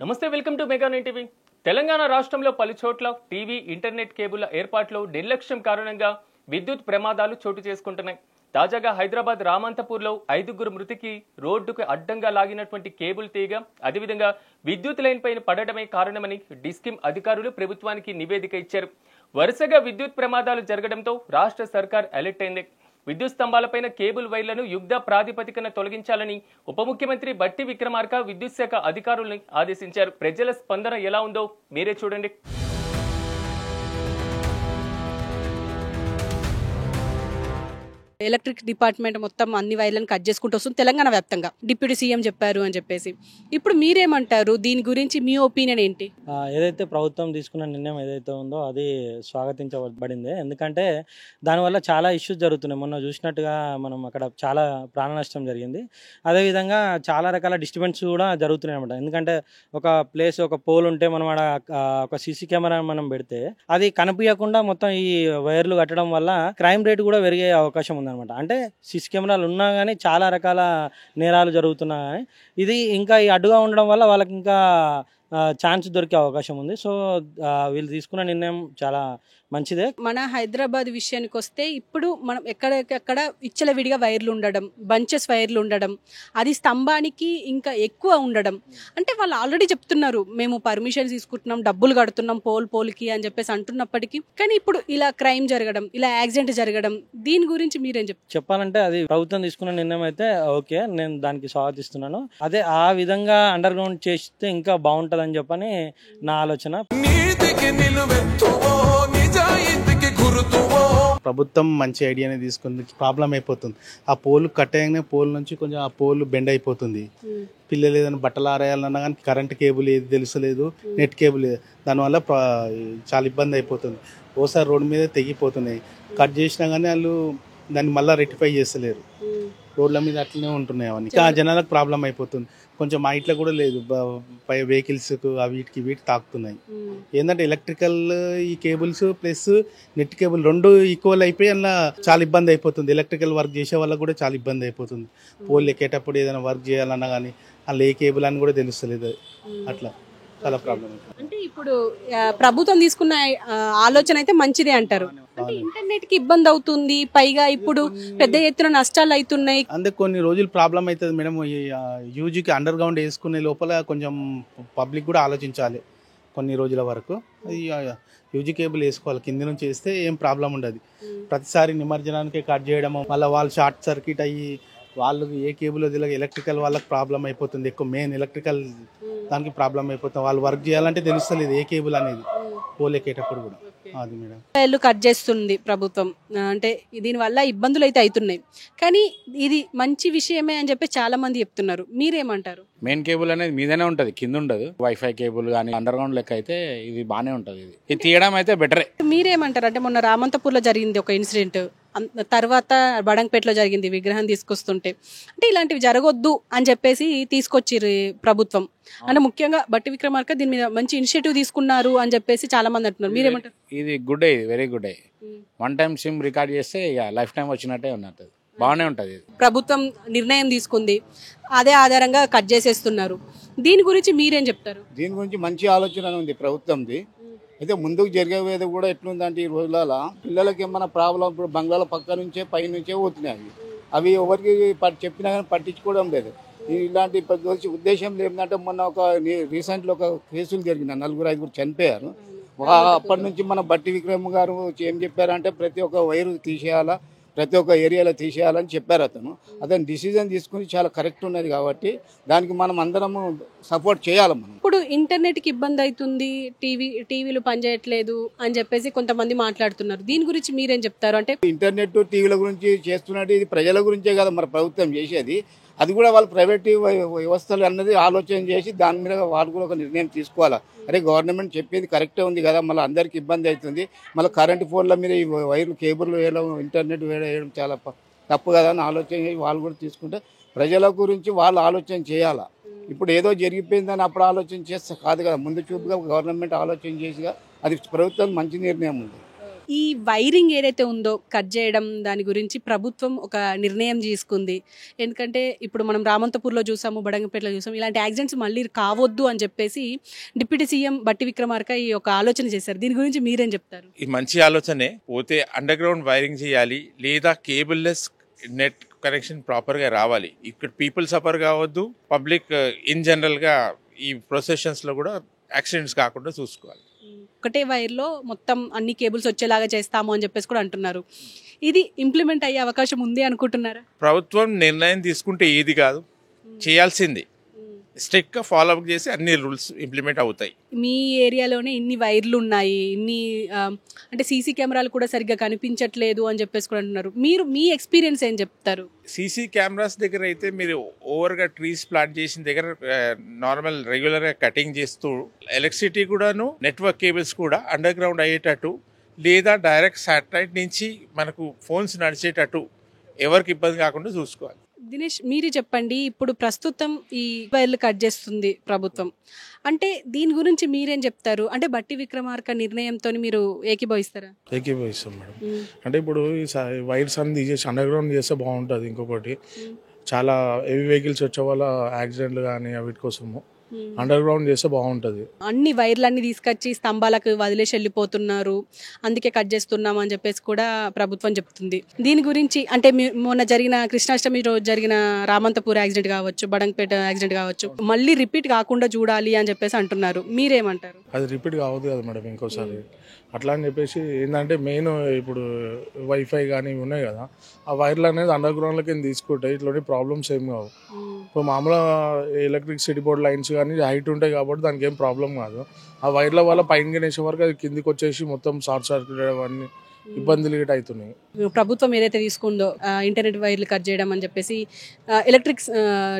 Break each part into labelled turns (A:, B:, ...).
A: నమస్తే welcome to mega nine TV. Telangana రాష్ట్రంలో పలు చోట్ల టీవీ ఇంటర్నెట్ కేబుళ్ల ఏర్పాటులో నిర్లక్ష్యం కారణంగా విద్యుత్ ప్రమాదాలు చోటు చేసుకుంటున్నాయి. తాజాగా హైదరాబాద్ రామంతపూర్లో 5గురు మృతికి రోడ్డుకు అడ్డంగా లాగినటువంటి కేబుల్ తీగ అదేవిధంగా విద్యుత్ లైన్ పైన పడడమే కారణమని డిస్కిమ్ అధికారులు ప్రభుత్వానికి నివేదిక ఇచ్చారు. వరుసగా విద్యుత్ ప్రమాదాలు జరగడంతో రాష్ట్ర సర్కార్ అలర్ట్ అయింది. విద్యుత్ స్తంభాలపైన కేబుల్ వైర్లను యుద్ధ ప్రాతిపదికన తొలగించాలని ఉప ముఖ్యమంత్రి బట్టి విక్రమార్క విద్యుత్ శాఖ అధికారుల్ని ఆదేశించారు. ప్రజల స్పందన ఎలా ఉందో మీరే చూడండి.
B: ఎలక్ట్రిక్ డిపార్ట్మెంట్ మొత్తం అన్ని వైర్లను కట్ చేసుకుంటూ వస్తుంది తెలంగాణ వ్యాప్తంగా. డిప్యూటీ సీఎం చెప్పారు అని చెప్పేసి ఇప్పుడు మీరేమంటారు? దీని గురించి మీ ఒపీనియన్ ఏంటి?
C: ఏదైతే ప్రభుత్వం తీసుకున్న నిర్ణయం ఏదైతే ఉందో అది స్వాగతించబడింది. ఎందుకంటే దానివల్ల చాలా ఇష్యూస్ జరుగుతున్నాయి. మొన్న చూసినట్టుగా మనం అక్కడ చాలా ప్రాణ నష్టం జరిగింది. అదేవిధంగా చాలా రకాల డిస్టర్బెన్స్ కూడా జరుగుతున్నాయి అనమాట. ఎందుకంటే ఒక ప్లేస్ ఒక పోల్ ఉంటే మనం ఆడ ఒక సీసీ కెమెరా మనం పెడితే అది కనిపించకుండా మొత్తం ఈ వైర్లు కట్టడం వల్ల క్రైమ్ రేట్ కూడా పెరిగే అవకాశం ఉంది అనమాట. అంటే సీసీ కెమెరాలు ఉన్నా కానీ చాలా రకాల నేరాలు జరుగుతున్నాయి. ఇది ఇంకా ఈ అడ్డుగా ఉండడం వల్ల వాళ్ళకి ఇంకా ఛాన్స్ దొరికే అవకాశం ఉంది. సో వీళ్ళు తీసుకున్న నిర్ణయం చాలా మంచిదే.
B: మన హైదరాబాద్ విషయానికి వస్తే ఇప్పుడు మనం ఎక్కడెక్కడ విచ్చలవిడిగా వైర్లు ఉండడం, బంచెస్ వైర్లు ఉండడం, అది స్తంభానికి ఇంకా ఎక్కువ ఉండడం. అంటే వాళ్ళు ఆల్రెడీ చెప్తున్నారు మేము పర్మిషన్ తీసుకుంటున్నాం, డబ్బులు కడుతున్నాం పోల్కి అని చెప్పేసి అంటున్నప్పటికీ కానీ ఇప్పుడు ఇలా క్రైమ్ జరగడం, ఇలా యాక్సిడెంట్ జరగడం, దీని గురించి మీరేం
C: చెప్పాలంటే అది ప్రభుత్వం తీసుకున్న నిర్ణయం అయితే ఓకే, నేను దానికి స్వాగతిస్తున్నాను. అదే ఆ విధంగా అండర్ గ్రౌండ్ చేస్తే ఇంకా బాగుంటది అని చెప్పని నా ఆలోచన.
D: ప్రభుత్వం మంచి ఐడియానే తీసుకుంది. ప్రాబ్లం అయిపోతుంది. ఆ పోల్ కట్టేయగానే పోల్ నుంచి కొంచెం ఆ పోల్ బెండ్ అయిపోతుంది. పిల్లలు ఏదైనా బట్టలు ఆరేయాలన్నా కానీ కరెంట్ కేబుల్ ఏది తెలుసలేదు, నెట్ కేబుల్ దానివల్ల చాలా ఇబ్బంది అయిపోతుంది. ఓసారి రోడ్డు మీద తెగిపోతున్నాయి. కట్ చేసినా కానీ వాళ్ళు దాన్ని మళ్ళీ రెక్టిఫై చేస్తలేరు. రోడ్ల మీద అట్లనే ఉంటున్నాయి. అవన్నీ ఇంకా జనాలకు ప్రాబ్లం అయిపోతుంది. కొంచెం మా ఇంట్లో కూడా లేదు, పై వెహికల్స్కు వీటికి తాకుతున్నాయి. ఏంటంటే ఎలక్ట్రికల్ ఈ కేబుల్స్ ప్లస్ నెట్ కేబుల్ రెండు ఈక్వల్ అయిపోయి అలా చాలా ఇబ్బంది అయిపోతుంది. ఎలక్ట్రికల్ వర్క్ చేసే వాళ్ళకి కూడా చాలా ఇబ్బంది అయిపోతుంది. పోల్ ఎక్కేటప్పుడు ఏదైనా వర్క్ చేయాలన్నా కానీ అలా ఏ కేబుల్ అని కూడా తెలుస్తలేదు. అట్లా చాలా ప్రాబ్లం.
B: అంటే ఇప్పుడు ప్రభుత్వం తీసుకున్న ఆలోచన అయితే మంచిదే అంటారు. అంటే ఇంటర్నెట్ కి ఇబ్బంది అవుతుంది, పైగా ఇప్పుడు పెద్ద ఎత్తున నష్టాలు అవుతున్నాయి.
D: అందుకే కొన్ని రోజులు ప్రాబ్లం అవుతుంది మేడం. యూజీకి అండర్ గ్రౌండ్ వేసుకునే లోపల కొంచెం పబ్లిక్ కూడా ఆలోచించాలి. కొన్ని రోజుల వరకు యూజీ కేబుల్ వేసుకోవాలి. కింది నుంచి వేస్తే ఏం ప్రాబ్లం ఉండదు. ప్రతిసారి నిమజ్జనానికి కట్ చేయడం, మళ్ళీ వాళ్ళు షార్ట్ సర్క్యూట్ అయ్యి వాళ్ళకి ఏ కేబుల్ వదిలే ఎలక్ట్రికల్ వాళ్ళకి ప్రాబ్లం అయిపోతుంది. ఎక్కువ మెయిన్ ఎలక్ట్రికల్ దానికి ప్రాబ్లం అయిపోతుంది. వాళ్ళు వర్క్ చేయాలంటే తెలుస్తలేదు ఏ కేబుల్ అనేది పోల్ ఎక్కేటప్పుడు కూడా. అది మేడం
B: వైర్లు కట్ చేస్తుంది ప్రభుత్వం. అంటే దీనివల్ల ఇబ్బందులు అయితే అవుతున్నాయి. కానీ ఇది మంచి విషయమే అని చెప్పి చాలా మంది చెప్తున్నారు. మీరేమంటారు?
E: మెయిన్ కేబుల్ అనేది మీదనే ఉంటది, కింద ఉండదు. వైఫై కేబుల్ కానీ అండర్ గ్రౌండ్ లెక్క అయితే ఇది బాగానే ఉంటది. ఇది తీయడం అయితే బెటరే.
B: మీరేమంటారు? అంటే మొన్న రామంతపూర్లో జరిగింది ఒక ఇన్సిడెంట్, తర్వాత బడంగపేటలో జరిగింది విగ్రహం తీసుకొస్తుంటే. అంటే ఇలాంటివి జరగొద్దు అని చెప్పేసి తీసుకొచ్చిర్రు ప్రభుత్వం. అంటే ముఖ్యంగా బట్టి విక్రమార్క దీని మీద మంచి ఇనిషియేటివ్ తీసుకున్నారు అని చెప్పేసి చాలా మంది అంటున్నారు. మీరేమంటారు?
E: ఇది గుడ్ అయ్యి వెరీ గుడ్ అయ్యి వన్ టైం సిమ్ రికార్డ్ చేస్తే ఇక లైఫ్ టైం వచ్చినట్టే ఉన్నట్టు బాగానే ఉంటది.
B: ప్రభుత్వం నిర్ణయం తీసుకుంది, అదే ఆధారంగా కట్ చేసేస్తున్నారు. దీని గురించి మీరేం చెప్తారు?
F: దీని గురించి మంచి ఆలోచన ఉంది ప్రభుత్వంది. అయితే ముందుకు జరిగేది కూడా ఎట్లుందంటే ఈ రోజులలో పిల్లలకి ఏమైనా ప్రాబ్లం, ఇప్పుడు బంగ్లాల పక్క నుంచే పై నుంచే పోతున్నాయి. అవి ఎవరికి చెప్పినా కానీ పట్టించుకోవడం లేదు. ఇలాంటి ఉద్దేశం లేదంటే మొన్న ఒక రీసెంట్లో ఒక కేసులు జరిగిన 4-5 చనిపోయారు. అప్పటి నుంచి మన బట్టి విక్రమ్ గారు ఏం చెప్పారంటే ప్రతి ఒక్క వైరు తీసేయాలా, ప్రతి ఒక్క ఏరియాలో తీసేయాలని చెప్పారు. అతను డిసిజన్ తీసుకుని చాలా కరెక్ట్ ఉన్నది. కాబట్టి దానికి మనం అందరము సపోర్ట్ చేయాలి. మనం
B: ఇప్పుడు ఇంటర్నెట్కి ఇబ్బంది అవుతుంది, టీవీలు పనిచేయట్లేదు అని చెప్పేసి కొంతమంది మాట్లాడుతున్నారు. దీని గురించి మీరేం చెప్తారు? అంటే
F: ఇంటర్నెట్ టీవీల గురించి చేస్తున్నట్టు ఇది ప్రజల గురించే కదా మన ప్రభుత్వం చేసేది. అది కూడా వాళ్ళు ప్రైవేట్ వ్యవస్థలు అన్నది ఆలోచన చేసి దాని మీద వాళ్ళు కూడా ఒక నిర్ణయం తీసుకోవాలి. అరే గవర్నమెంట్ చెప్పేది కరెక్టే ఉంది కదా, మళ్ళీ అందరికీ ఇబ్బంది అవుతుంది, మళ్ళీ కరెంటు ఫోన్ల మీద ఈ వైర్లు కేబుల్ వేయడం, ఇంటర్నెట్ వేయడం చాలా తప్పు కదా అని ఆలోచన చేసి వాళ్ళు కూడా తీసుకుంటే ప్రజల గురించి వాళ్ళు ఆలోచన చేయాలా. ఇప్పుడు ఏదో జరిగిపోయిందని అప్పుడు ఆలోచన చేస్తే కాదు కదా, ముందు చూపుగా గవర్నమెంట్ ఆలోచన చేసిగా అది ప్రభుత్వం మంచి నిర్ణయం ఉంది.
B: ఈ వైరింగ్ ఏదైతే ఉందో కట్ చేయడం దాని గురించి ప్రభుత్వం ఒక నిర్ణయం తీసుకుంది. ఎందుకంటే ఇప్పుడు మనం రామంతపూర్లో చూసాము, బడంగపేటలో చూసాము, ఇలాంటి యాక్సిడెంట్స్ మళ్ళీ కావద్దు అని చెప్పేసి డిప్యూటీ సీఎం బట్టి విక్రమార్క ఈ ఒక ఆలోచన చేశారు. దీని గురించి మీరేం చెప్తారు?
G: ఇది మంచి ఆలోచనే. పోతే అండర్ గ్రౌండ్ వైరింగ్ చేయాలి, లేదా cable less net connection proper గా రావాలి. ఇక్కడ పీపుల్ సఫర్ కావద్దు, పబ్లిక్ ఇన్ జనరల్ గా ఈ ప్రొసెషన్స్ లో కూడా యాక్సిడెంట్స్ కాకుండా చూసుకోవాలి.
B: ఒకటే వైర్లో మొత్తం అన్ని కేబుల్స్ వచ్చేలాగా చేస్తాము అని చెప్పేసి కూడా అంటున్నారు. ఇది ఇంప్లిమెంట్ అయ్యే అవకాశం ఉంది అనుకుంటున్నారా?
G: ప్రభుత్వం నిర్ణయం తీసుకుంటే ఏది కాదు, చేయాల్సింది స్ట్రిక్ట్ గా ఫాలో అప్ చేసి అన్ని రూల్స్ ఇంప్లిమెంట్ అవుతాయి.
B: మీ ఏరియాలోనే ఇన్ని వైర్లు ఉన్నాయి, ఇన్ని అంటే సీసీ కెమెరాలు కూడా సరిగ్గా కనిపించట్లేదు అని చెప్పేసి కూడా అంటున్నారు. మీరు మీ ఎక్స్పీరియన్స్ ఏం చెప్తారు?
G: సీసీ కెమెరాస్ దగ్గర అయితే మీరు ఓవర్ గా ట్రీస్ ప్లాంట్ చేసిన దగ్గర నార్మల్ రెగ్యులర్ గా కటింగ్ చేస్తూ ఎలక్ట్రిసిటీ కూడాను నెట్వర్క్ కేబుల్స్ కూడా అండర్ గ్రౌండ్ అయ్యేటట్టు, లేదా డైరెక్ట్ శాటిలైట్ నుంచి మనకు ఫోన్స్ నడిచేటట్టు ఎవరికి ఇబ్బంది కాకుండా చూసుకోవాలి.
B: దినేష్, మీరు చెప్పండి. ఇప్పుడు ప్రస్తుతం ఈ వైర్లు కట్ చేస్తుంది ప్రభుత్వం, అంటే దీని గురించి మీరేం చెప్తారు? అంటే బట్టి విక్రమార్క నిర్ణయంతో మీరు ఏకీభవిస్తారా?
H: ఏకీభవిస్తాం మేడం. అంటే ఇప్పుడు ఈ వైర్స్ అన్ని తీసేసి అండర్ గ్రౌండ్ చేస్తే బాగుంటుంది. ఇంకొకటి చాలా హెవీ వెహికల్స్ వచ్చే వాళ్ళ యాక్సిడెంట్లు కానీ వీటి కోసము అండర్ గ్రౌండ్ చేస్తే బాగుంటుంది.
B: అన్ని వైర్లన్నీ తీసుకొచ్చి స్తంభాలకు వదిలేసి వెళ్ళిపోతున్నారు, అందుకే కట్ చేస్తున్నాం అని చెప్పేసి కూడా ప్రభుత్వం చెప్తుంది. దీని గురించి అంటే మొన్న జరిగిన కృష్ణాష్టమి రోజు జరిగిన రామంతపూర్ యాక్సిడెంట్ కావచ్చు, బడంగపేట యాక్సిడెంట్ కావచ్చు, మళ్ళీ రిపీట్ కాకుండా చూడాలి అని చెప్పేసి అంటున్నారు. మీరేమంటారు?
H: అది రిపీట్ కావద్దు కదా మేడం ఇంకోసారి. అట్లా అని చెప్పేసి ఏంటంటే మెయిన్ ఇప్పుడు వైఫై కానీ ఉన్నాయి కదా, ఆ వైర్లు అనేది అండర్ గ్రౌండ్లకి తీసుకుంటాయి, ఇట్లాంటి ప్రాబ్లమ్స్ ఏం కావు. ఇప్పుడు మామూలుగా ఎలక్ట్రిసిటీ బోర్డ్ లైన్స్ కానీ హైట్ ఉంటాయి కాబట్టి దానికి ఏం ప్రాబ్లం కాదు. ఆ వైర్ల వల్ల పైన వేసే వరకు అది కిందికి వచ్చేసి మొత్తం షార్ట్ సర్క్యూట్ అవన్నీ ఇబ్బందులు గిట్ అవుతున్నాయి.
B: ప్రభుత్వం ఏదైతే తీసుకుందో ఇంటర్నెట్ వైర్లు కట్ చేయడం అని చెప్పేసి ఎలక్ట్రిక్స్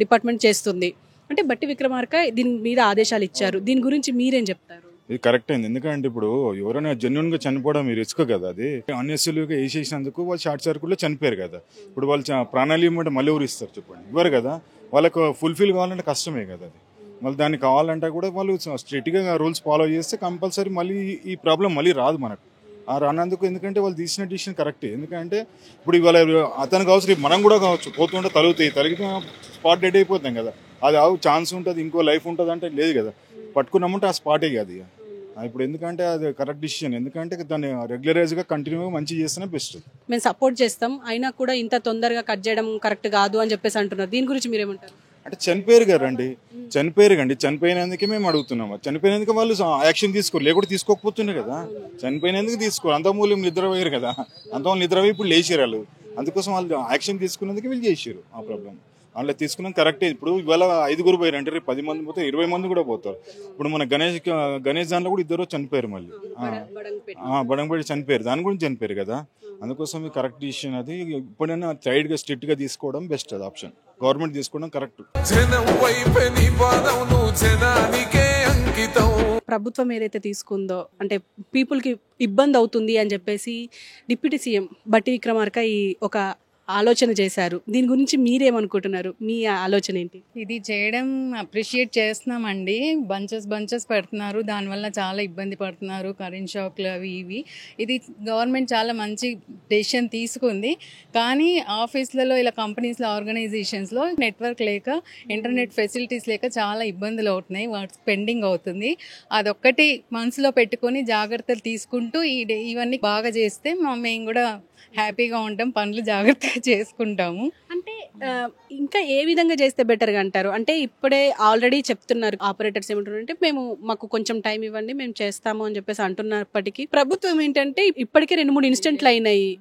B: డిపార్ట్మెంట్ చేస్తుంది, అంటే బట్టి విక్రమార్క దీని మీద ఆదేశాలు ఇచ్చారు. దీని గురించి మీరేం చెప్తారు?
I: ఇది కరెక్ట్ అయింది. ఎందుకంటే ఇప్పుడు ఎవరైనా జెన్యున్ గా చనిపోవడం ఈ రిస్క్ కదా, అది అన్యస్యులుగా వేసేసినందుకు వాళ్ళు షార్ట్ సర్క్యూట్ లో చనిపోయారు కదా. ఇప్పుడు వాళ్ళు ప్రాణాలు ఇవ్వమంటే మళ్ళీ ఎవరు ఇస్తారు చెప్పండి? ఇవ్వరు కదా. వాళ్ళకు ఫుల్ఫిల్ కావాలంటే కష్టమే కదా అది. మళ్ళీ దాన్ని కావాలంటే కూడా వాళ్ళు స్ట్రిక్ట్ గా రూల్స్ ఫాలో చేస్తే కంపల్సరీ మళ్ళీ ఈ ప్రాబ్లం మళ్ళీ రాదు మనకు. ఆ రానందుకు ఎందుకంటే వాళ్ళు తీసిన డిసిషన్ కరెక్టే. ఎందుకంటే ఇప్పుడు ఇవాళ అతను కావచ్చు, మనం కూడా కావచ్చు, పోతుంటే తలిగితే స్పాట్ డెడ్ అయిపోతాం కదా. అది ఛాన్స్ ఉంటుంది, ఇంకో లైఫ్ ఉంటుంది అంటే లేదు కదా. పట్టుకున్నామంటే ఆ స్పాటే కాదు. ఇప్పుడు ఎందుకంటే అది కరెక్ట్ డిసిషన్. ఎందుకంటే దాన్ని రెగ్యులరైజ్ గా కంటిన్యూగా మంచి చేస్తేనే బెస్ట్.
B: మేము సపోర్ట్ చేస్తాం, అయినా కూడా ఇంత తొందరగా కట్ చేయడం కరెక్ట్ కాదు అని చెప్పేసి అంటున్నారు. దీని గురించి మీరేమంటారు?
I: అంటే చనిపోయారు కదండి, చనిపోయినందుకే మేము అడుగుతున్నాము. చనిపోయినందుకు వాళ్ళు యాక్షన్ తీసుకోరు, లేకుండా తీసుకోకపోతుండే కదా. చనిపోయినందుకు తీసుకోరు, అంత మూల్యం నిద్ర పోయారు కదా, అంత వాళ్ళు నిద్ర పోయి ఇప్పుడు లేచారు వాళ్ళు. అందుకోసం వాళ్ళు యాక్షన్ తీసుకున్నందుకు వీళ్ళు చేసారు. ఆ ప్రాబ్లం అందులో తీసుకున్నాం కరెక్టే. ఇప్పుడు ఇవాళ 5 పోయారు అంటే రేపు 10 మంది పోతే 20 మంది కూడా పోతారు. ఇప్పుడు మన గణేష్ దాంట్లో కూడా 2 చనిపోయారు, మళ్ళీ బడంగపేట చనిపోయారు, దాని గురించి చనిపోయారు కదా. అందుకోసం కరెక్ట్ డిసిషన్ అది. ఇప్పుడైనా టైట్ గా స్ట్రిక్ట్ గా తీసుకోవడం బెస్ట్, అది ఆప్షన్ గవర్నమెంట్ తీసుకోవడం కరెక్ట్.
B: ప్రభుత్వం ఏదైతే తీసుకుందో అంటే పీపుల్ కి ఇబ్బంది అవుతుంది అని చెప్పేసి డిప్యూటీ సీఎం బట్టి విక్రమార్క ఈ ఒక ఆలోచన చేశారు. దీని గురించి మీరేమనుకుంటున్నారు? మీ ఆలోచన ఏంటి?
J: ఇది చేయడం అప్రిషియేట్ చేస్తున్నామండి. బంచెస్ పెడుతున్నారు, దానివల్ల చాలా ఇబ్బంది పడుతున్నారు, కరెంట్ షాక్లు అవి ఇవి. ఇది గవర్నమెంట్ చాలా మంచి డెసిషన్ తీసుకుంది. కానీ ఆఫీస్లలో ఇలా కంపెనీస్లో ఆర్గనైజేషన్స్లో నెట్వర్క్ లేక, ఇంటర్నెట్ ఫెసిలిటీస్ లేక చాలా ఇబ్బందులు అవుతున్నాయి, వాటి పెండింగ్ అవుతుంది. అదొక్కటి మనసులో పెట్టుకొని జాగ్రత్తలు తీసుకుంటూ ఇవన్నీ బాగా చేస్తే మేము కూడా హ్యాపీగా ఉంటాం, పనులు జాగ్రత్తగా చేసుకుంటాము.
B: అంటే ఇంకా ఏ విధంగా చేస్తే బెటర్గా అంటారు? అంటే ఇప్పుడే ఆల్రెడీ చెప్తున్నారు ఆపరేటర్స్ ఏమంటున్నారు అంటే మాకు కొంచెం టైం ఇవ్వండి, మేము చేస్తాము అని చెప్పేసి అంటున్నప్పటికీ ప్రభుత్వం ఏంటంటే ఇప్పటికే 2-3 ఇన్సిడెంట్లు అయినాయి,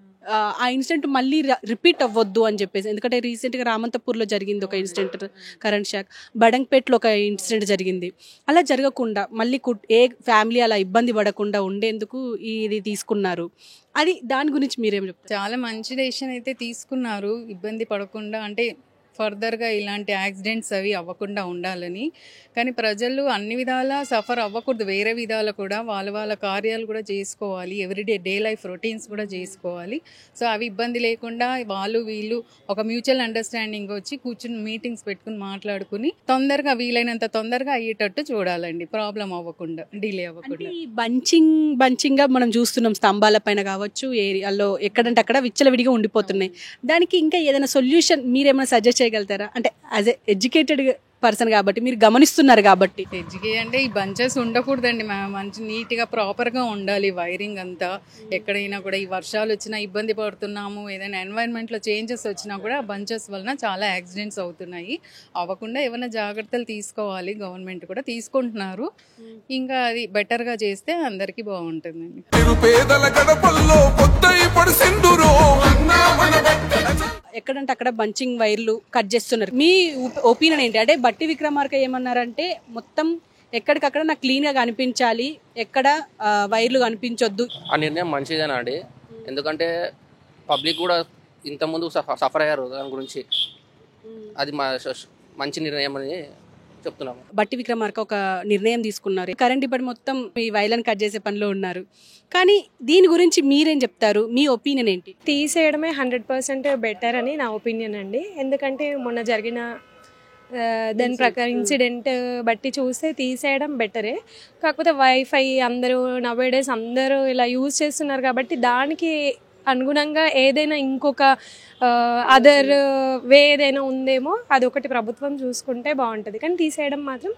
B: ఆ ఇన్సిడెంట్ మళ్ళీ రిపీట్ అవ్వద్దు అని చెప్పేసి. ఎందుకంటే రీసెంట్గా రామంతపూర్లో జరిగింది ఒక ఇన్సిడెంట్ కరెంట్ షాక్, బడంగపేటలో ఒక ఇన్సిడెంట్ జరిగింది. అలా జరగకుండా మళ్ళీ ఏ ఫ్యామిలీ అలా ఇబ్బంది పడకుండా ఉండేందుకు ఇది తీసుకున్నారు. దాని గురించి మీరేం చెప్తారు?
J: చాలా మంచి డెసిషన్ అయితే తీసుకున్నారు, ఇబ్బంది పడకుండా. అంటే ఫర్దర్గా ఇలాంటి యాక్సిడెంట్స్ అవి అవ్వకుండా ఉండాలని. కానీ ప్రజలు అన్ని విధాలా సఫర్ అవ్వకూడదు, వేరే విధాలు కూడా వాళ్ళ కార్యాలు కూడా చేసుకోవాలి, ఎవ్రీడే డే లైఫ్ రొటీన్స్ కూడా చేసుకోవాలి. సో అవి ఇబ్బంది లేకుండా వీళ్ళు ఒక మ్యూచువల్ అండర్స్టాండింగ్ వచ్చి కూర్చుని మీటింగ్స్ పెట్టుకుని మాట్లాడుకుని తొందరగా వీలైనంత తొందరగా అయ్యేటట్టు చూడాలండి, ప్రాబ్లం అవ్వకుండా, డిలే అవ్వకుండా.
B: ఈ బంచింగ్ గా మనం చూస్తున్నాం, స్తంభాల పైన కావచ్చు, ఏరియాలో ఎక్కడంటే అక్కడ విచ్చలవిడిగా ఉండిపోతున్నాయి. దానికి ఇంకా ఏదైనా సొల్యూషన్ మీరేమైనా సజెస్ట్ చేయగలుగుతారా? అంటే యాజ్ ఎ ఎడ్యుకేటెడ్ పర్సన్ కాబట్టి మీరు గమనిస్తున్నారు కాబట్టి.
J: అంటే ఈ బంచెస్ ఉండకూడదండి, మంచి నీట్గా ప్రాపర్గా ఉండాలి వైరింగ్ అంతా. ఎక్కడైనా కూడా ఈ వర్షాలు వచ్చినా ఇబ్బంది పడుతున్నాము, ఏదైనా ఎన్వైరన్మెంట్లో చేంజెస్ వచ్చినా కూడా బంచెస్ వలన చాలా యాక్సిడెంట్స్ అవుతున్నాయి. అవ్వకుండా ఏమైనా జాగ్రత్తలు తీసుకోవాలి, గవర్నమెంట్ కూడా తీసుకుంటున్నారు. ఇంకా అది బెటర్గా చేస్తే అందరికీ బాగుంటుందండి.
B: ఎక్కడంటే అక్కడ బంచింగ్ వైర్లు కట్ చేస్తున్నారు. మీ ఒపీనియన్ ఏంటి? అంటే బట్టి విక్రమార్క ఏమన్నారంటే మొత్తం ఎక్కడికక్కడ నాకు క్లీన్గా కనిపించాలి, ఎక్కడ వైర్లు కనిపించొద్దు.
K: ఆ నిర్ణయం మంచిదేనండి, ఎందుకంటే పబ్లిక్ కూడా ఇంతకుముందు సఫర్ అయ్యారు దాని గురించి. అది మంచి నిర్ణయం అని చెప్తున్నాము.
B: బట్టి విక్రమార్క ఒక నిర్ణయం తీసుకున్నారు, కరెంట్ ఇప్పటి మొత్తం ఈ వైర్లను కట్ చేసే పనిలో ఉన్నారు. కానీ దీని గురించి మీరేం చెప్తారు? మీ ఒపీనియన్ ఏంటి?
L: తీసేయడమే 100% బెటర్ అని నా ఒపీనియన్ అండి. ఎందుకంటే మొన్న జరిగిన దాని ప్రకారం ఇన్సిడెంట్ బట్టి చూస్తే తీసేయడం బెటరే. కాకపోతే వైఫై అందరూ నవేడేస్ అందరూ ఇలా యూజ్ చేస్తున్నారు కాబట్టి దానికి అనుగుణంగా ఏదైనా ఇంకొక అదర్ వే ఏదైనా ఉందేమో అదొకటి ప్రభుత్వం చూసుకుంటే బాగుంటుంది. కానీ తీసేయడం మాత్రం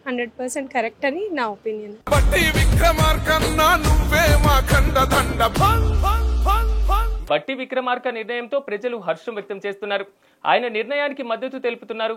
L: 100% కరెక్ట్ అని నా ఒపీనియన్.
A: బట్టి విక్రమార్క నిర్ణయంతో ప్రజలు హర్షం వ్యక్తం చేస్తున్నారు. ఆయన నిర్ణయానికి మద్దతు తెలుపుతున్నారు.